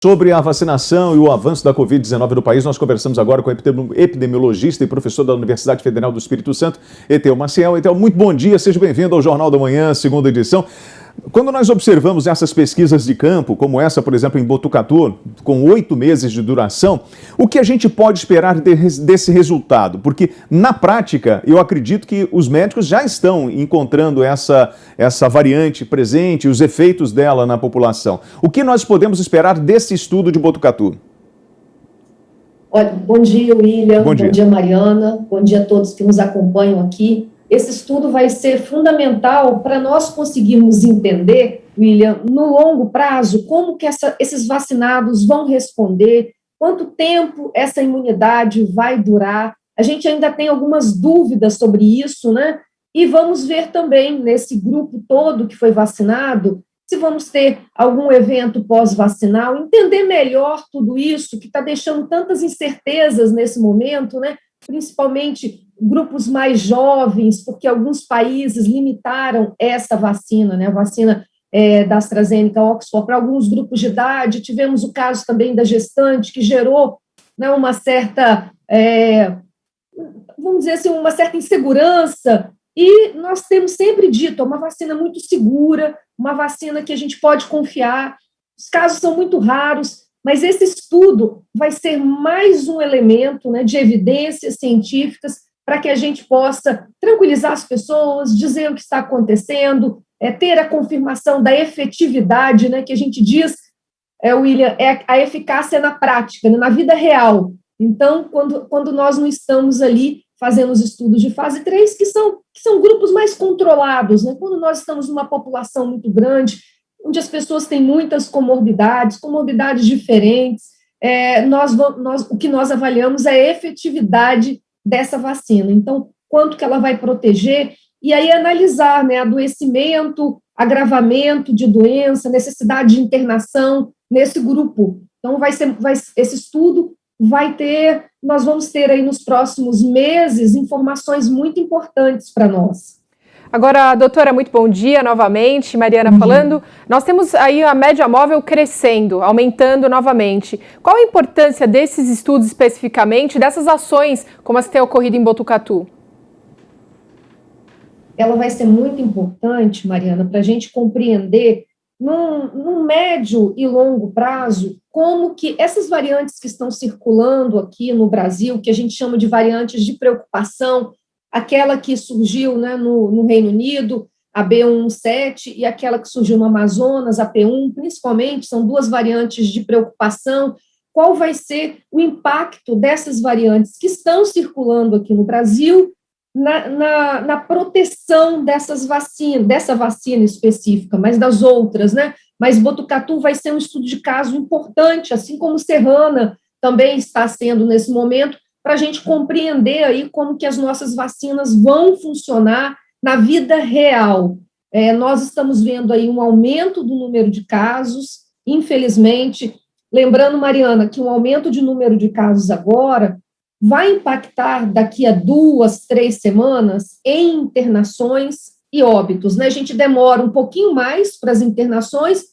Sobre a vacinação e o avanço da Covid-19 no país, nós conversamos agora com o epidemiologista e professor da Universidade Federal do Espírito Santo, Etel Maciel. Etel, muito bom dia, seja bem-vindo ao Jornal da Manhã, segunda edição. Quando nós observamos essas pesquisas de campo, como essa, por exemplo, em Botucatu, com 8 meses de duração, o que a gente pode esperar desse resultado? Porque, na prática, eu acredito que os médicos já estão encontrando essa variante presente, os efeitos dela na população. O que nós podemos esperar desse estudo de Botucatu? Olha, bom dia, William. Bom dia, Mariana. Bom dia a todos que nos acompanham aqui. Esse estudo vai ser fundamental para nós conseguirmos entender, William, no longo prazo, como que esses vacinados vão responder, quanto tempo essa imunidade vai durar. A gente ainda tem algumas dúvidas sobre isso, né? E vamos ver também, nesse grupo todo que foi vacinado, se vamos ter algum evento pós-vacinal, entender melhor tudo isso, que está deixando tantas incertezas nesse momento, né? Principalmente grupos mais jovens, porque alguns países limitaram essa vacina, né, a vacina da AstraZeneca, Oxford, para alguns grupos de idade. Tivemos o caso também da gestante, que gerou, né, uma certa, vamos dizer assim, uma certa insegurança, e nós temos sempre dito, é uma vacina muito segura, uma vacina que a gente pode confiar. Os casos são muito raros, mas esse estudo vai ser mais um elemento, né, de evidências científicas para que a gente possa tranquilizar as pessoas, dizer o que está acontecendo, ter a confirmação da efetividade, né, que a gente diz, William, é a eficácia na prática, né, na vida real. Então, quando nós não estamos ali fazendo os estudos de fase 3, que são grupos mais controlados, né, quando nós estamos numa população muito grande, onde as pessoas têm muitas comorbidades diferentes, o que nós avaliamos é a efetividade dessa vacina. Então, quanto que ela vai proteger, e aí analisar, né, adoecimento, agravamento de doença, necessidade de internação nesse grupo. Então, esse estudo nós vamos ter aí nos próximos meses informações muito importantes para nós. Agora, doutora, muito bom dia novamente, Mariana falando. Nós temos aí a média móvel crescendo, aumentando novamente. Qual a importância desses estudos especificamente, dessas ações como as que têm ocorrido em Botucatu? Ela vai ser muito importante, Mariana, para a gente compreender, num médio e longo prazo, como que essas variantes que estão circulando aqui no Brasil, que a gente chama de variantes de preocupação, aquela que surgiu, né, no Reino Unido, a B117, e aquela que surgiu no Amazonas, a P1, principalmente, são duas variantes de preocupação. Qual vai ser o impacto dessas variantes que estão circulando aqui no Brasil na proteção dessa vacina específica, mas das outras, né? Mas Botucatu vai ser um estudo de caso importante, assim como Serrana também está sendo nesse momento, para a gente compreender aí como que as nossas vacinas vão funcionar na vida real. Nós estamos vendo aí um aumento do número de casos, infelizmente. Lembrando, Mariana, que um aumento de número de casos agora vai impactar daqui a 2, 3 semanas em internações e óbitos, né? A gente demora um pouquinho mais para as internações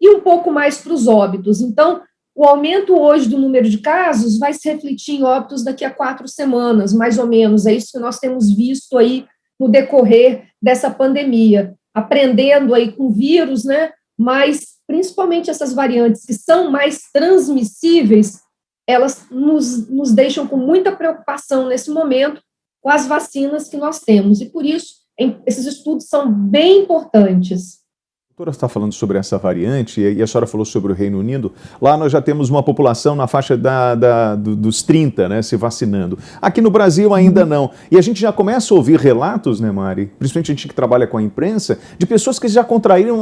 e um pouco mais para os óbitos. Então, o aumento hoje do número de casos vai se refletir em óbitos daqui a 4 semanas, mais ou menos. É isso que nós temos visto aí no decorrer dessa pandemia, aprendendo aí com o vírus, né? Mas, principalmente essas variantes que são mais transmissíveis, elas nos deixam com muita preocupação nesse momento com as vacinas que nós temos. E, por isso, esses estudos são bem importantes. A doutora está falando sobre essa variante, e a senhora falou sobre o Reino Unido. Lá nós já temos uma população na faixa dos 30, né, se vacinando. Aqui no Brasil ainda não. E a gente já começa a ouvir relatos, né, Mari? Principalmente a gente que trabalha com a imprensa, de pessoas que já contraíram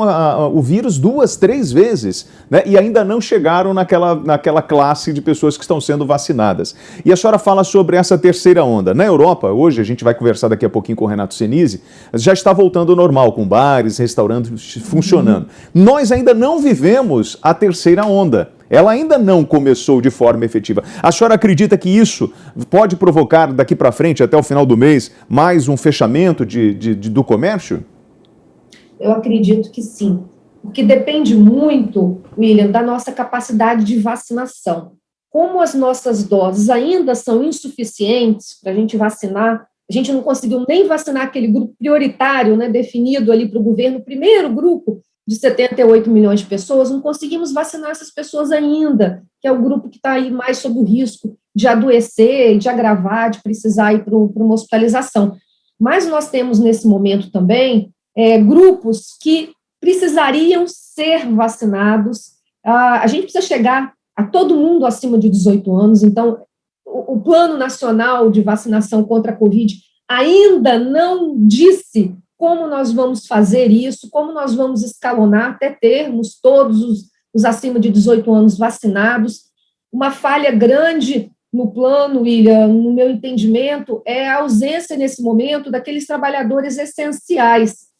o vírus 2, 3 vezes, né, e ainda não chegaram naquela classe de pessoas que estão sendo vacinadas. E a senhora fala sobre essa terceira onda. Na Europa, hoje, a gente vai conversar daqui a pouquinho com o Renato Senise, já está voltando ao normal, com bares, restaurantes funcionando. Nós ainda não vivemos a terceira onda. Ela ainda não começou de forma efetiva. A senhora acredita que isso pode provocar, daqui para frente, até o final do mês, mais um fechamento do comércio? Eu acredito que sim. porque depende muito, William, da nossa capacidade de vacinação. Como as nossas doses ainda são insuficientes para a gente vacinar, a gente não conseguiu nem vacinar aquele grupo prioritário, né, definido ali para o governo, o primeiro grupo de 78 milhões de pessoas, não conseguimos vacinar essas pessoas ainda, que é o grupo que está aí mais sob o risco de adoecer, de agravar, de precisar ir para uma hospitalização. Mas nós temos, nesse momento também, grupos que precisariam ser vacinados. A gente precisa chegar a todo mundo acima de 18 anos, então o Plano Nacional de Vacinação contra a Covid ainda não disse como nós vamos fazer isso, como nós vamos escalonar até termos todos os acima de 18 anos vacinados. Uma falha grande no plano, William, no meu entendimento, é a ausência, nesse momento, daqueles trabalhadores essenciais.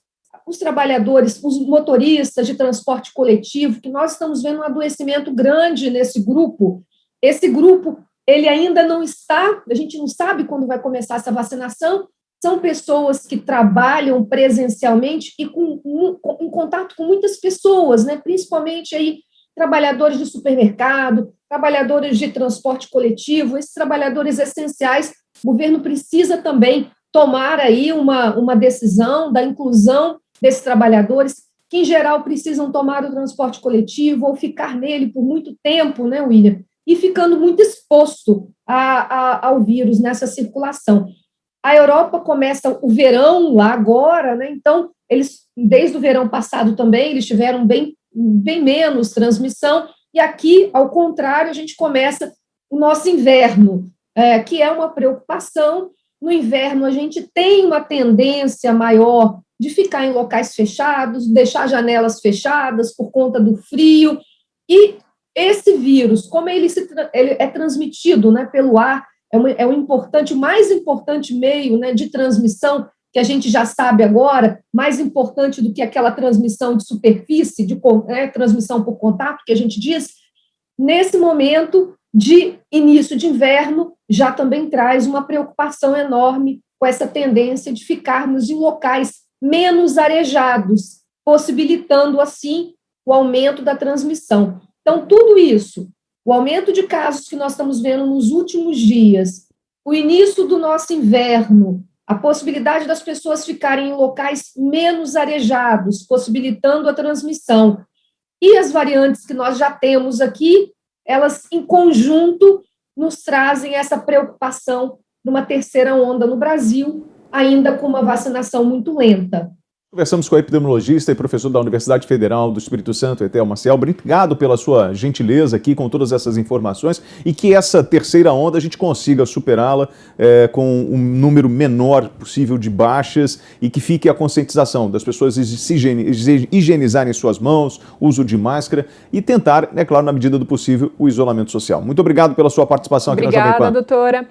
Os trabalhadores, os motoristas de transporte coletivo, que nós estamos vendo um adoecimento grande nesse grupo. Esse grupo, ele ainda não está, a gente não sabe quando vai começar essa vacinação, são pessoas que trabalham presencialmente e em contato com muitas pessoas, né? Principalmente aí trabalhadores de supermercado, trabalhadores de transporte coletivo, esses trabalhadores essenciais. O governo precisa também tomar aí uma decisão da inclusão desses trabalhadores, que em geral precisam tomar o transporte coletivo ou ficar nele por muito tempo, né, William? E ficando muito exposto ao vírus nessa circulação. A Europa começa o verão lá agora, né? Então, eles, desde o verão passado também, eles tiveram bem menos transmissão, e aqui, ao contrário, a gente começa o nosso inverno, que é uma preocupação. No inverno, a gente tem uma tendência maior de ficar em locais fechados, deixar janelas fechadas por conta do frio, e esse vírus, como ele é transmitido, né, pelo ar, é o mais importante meio, né, de transmissão, que a gente já sabe agora, mais importante do que aquela transmissão de superfície, transmissão por contato, que a gente diz, nesse momento de início de inverno, já também traz uma preocupação enorme com essa tendência de ficarmos em locais menos arejados, possibilitando, assim, o aumento da transmissão. Então, tudo isso, o aumento de casos que nós estamos vendo nos últimos dias, o início do nosso inverno, a possibilidade das pessoas ficarem em locais menos arejados, possibilitando a transmissão, e as variantes que nós já temos aqui, elas, em conjunto, nos trazem essa preocupação de uma terceira onda no Brasil, ainda com uma vacinação muito lenta. Conversamos com a epidemiologista e professor da Universidade Federal do Espírito Santo, Etel Maciel. Obrigado pela sua gentileza aqui com todas essas informações e que essa terceira onda a gente consiga superá-la com um número menor possível de baixas e que fique a conscientização das pessoas higienizarem suas mãos, uso de máscara e tentar, claro, na medida do possível, o isolamento social. Muito obrigado pela sua participação aqui na Jovem Pan. Obrigada, doutora.